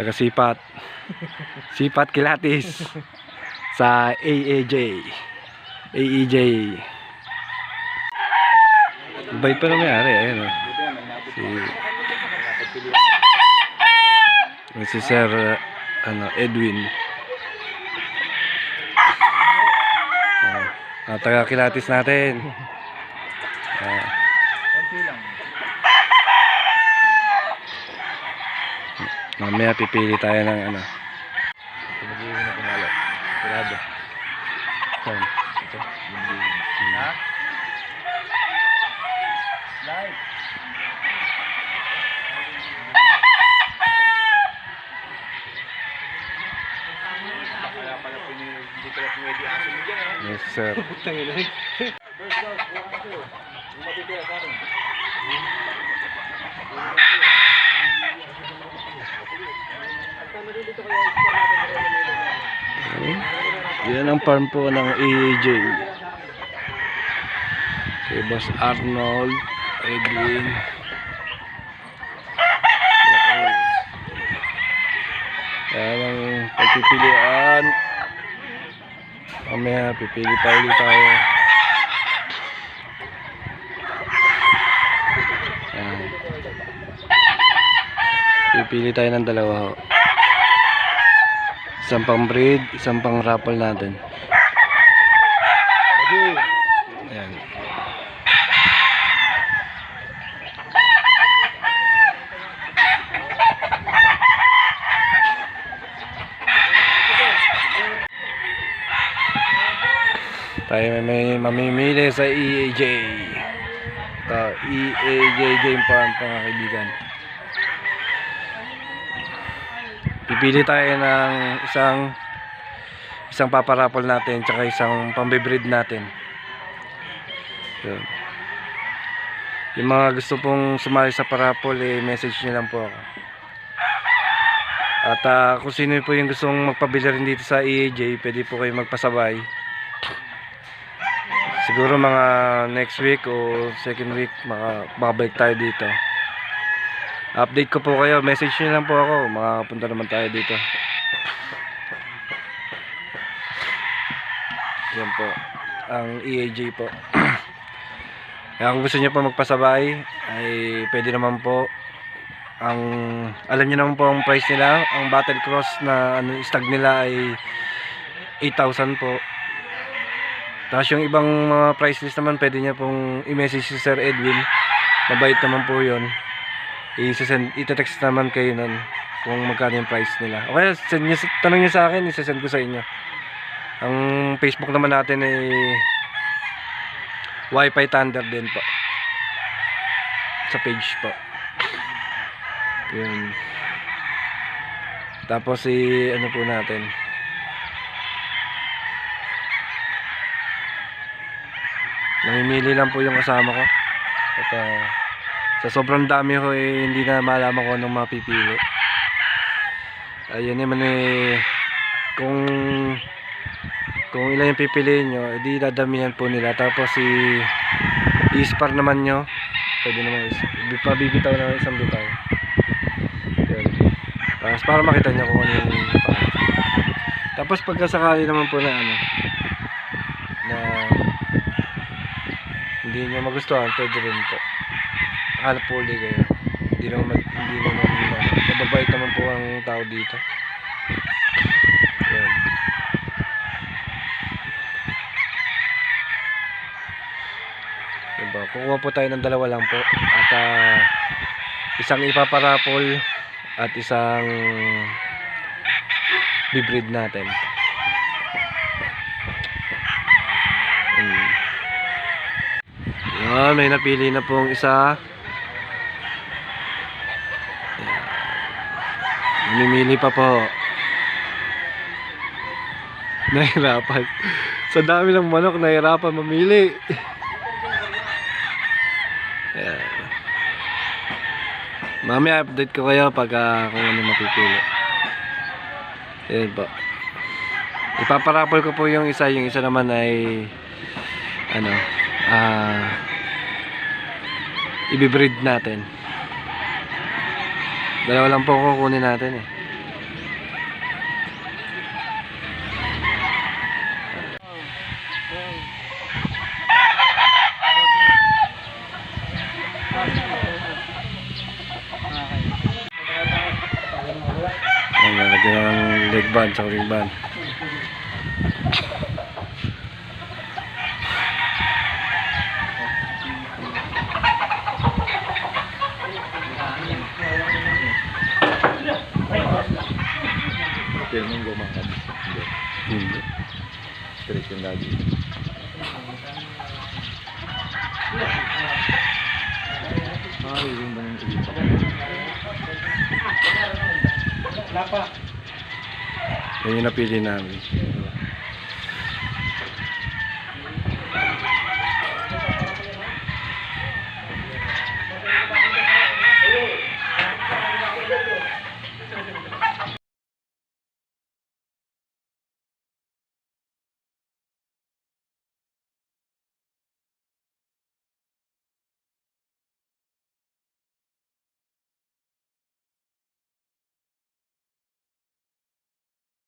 Taga Sipat. Sipat Kilatis. Sa AEJ. Bait pa na may-ari. Ayan o. Si Sir Edwin. Taga Kilatis natin. Mamaya pipili tayo ng ano. Magiging na panalo. Pirado. Saan? Ito? Ha? Live. Kaya pala hindi pala pwede aso mo dyan, ha? Yes, sir. Tangin na. Yan ang farm po ng AEJ. Kay Boss Arnold, Edwin. Yan ang pagpipilian. Mamaya pipili pa ulit tayo. Yan. Pipili tayo ng dalawa ho. Isang pang breed, isang pang raffle natin. Ayan. Tayo may mamimili sa EAJ. Ito, EAJ Game Farm, mga kaibigan. Pipili tayo ng isang paparapol natin tsaka isang pambibreed natin. So, yung mga gusto pong sumali sa parapol, message nyo lang po ako. At kung sino po yung gustong magpabili rin dito sa EAJ, pwede po kayo magpasabay. Siguro mga next week o second week makabalik tayo dito. Update ko po kayo, message nyo lang po ako, makakapunta naman tayo dito. Yan po ang EAJ po. Kaya kung gusto nyo po magpasabay ay pwede naman po. Alam nyo naman po ang price nila. Ang battle cross na stag nila ay 8,000 po. Tapos yung ibang mga price list naman pwede nyo pong i-message si Sir Edwin. Mabait naman po yun. Itetext naman kayo nun kung magkano yung price nila. Okay, tanong nyo sa akin, isasend ko sa inyo. Ang Facebook naman natin ay Wi-Fi Thunder din po. Sa page po. Yun. Tapos ano po natin. Namimili lang po yung kasama ko. At sa sobrang dami ko hindi na malaman ko anong mapipili. Ayun naman kung ilan yung pipiliin nyo, edi dadamihan po nila. Tapos i-spar naman nyo, pwede naman pabibitaw na isang bitaw. Yun. Tapos para makita nyo kung ano yung tapos pagkasakali naman po na na hindi nyo magustuhan, pwede rin po hanap po ulit kayo. Hindi naman mababait naman po ang tao dito. Yan. Diba? Kukuha po tayo ng dalawa lang po. At isang ipaparapol at isang bibreed natin. Yan, may napili na pong isa. Namimili pa po. Nahirapan. Sa dami ng manok, nahirapan mamili. Ayan. Mamaya update ko kayo pag kung ano mapipili. Ayan po. Ipaparapol ko po yung isa naman ay ibibreed natin. Dalawa lang po kukunin natin van, sa huling van. Pero nung gumakas, hindi. Hindi. Straight yung lagi. Yung ba yung ilipat? Yan yung napili namin.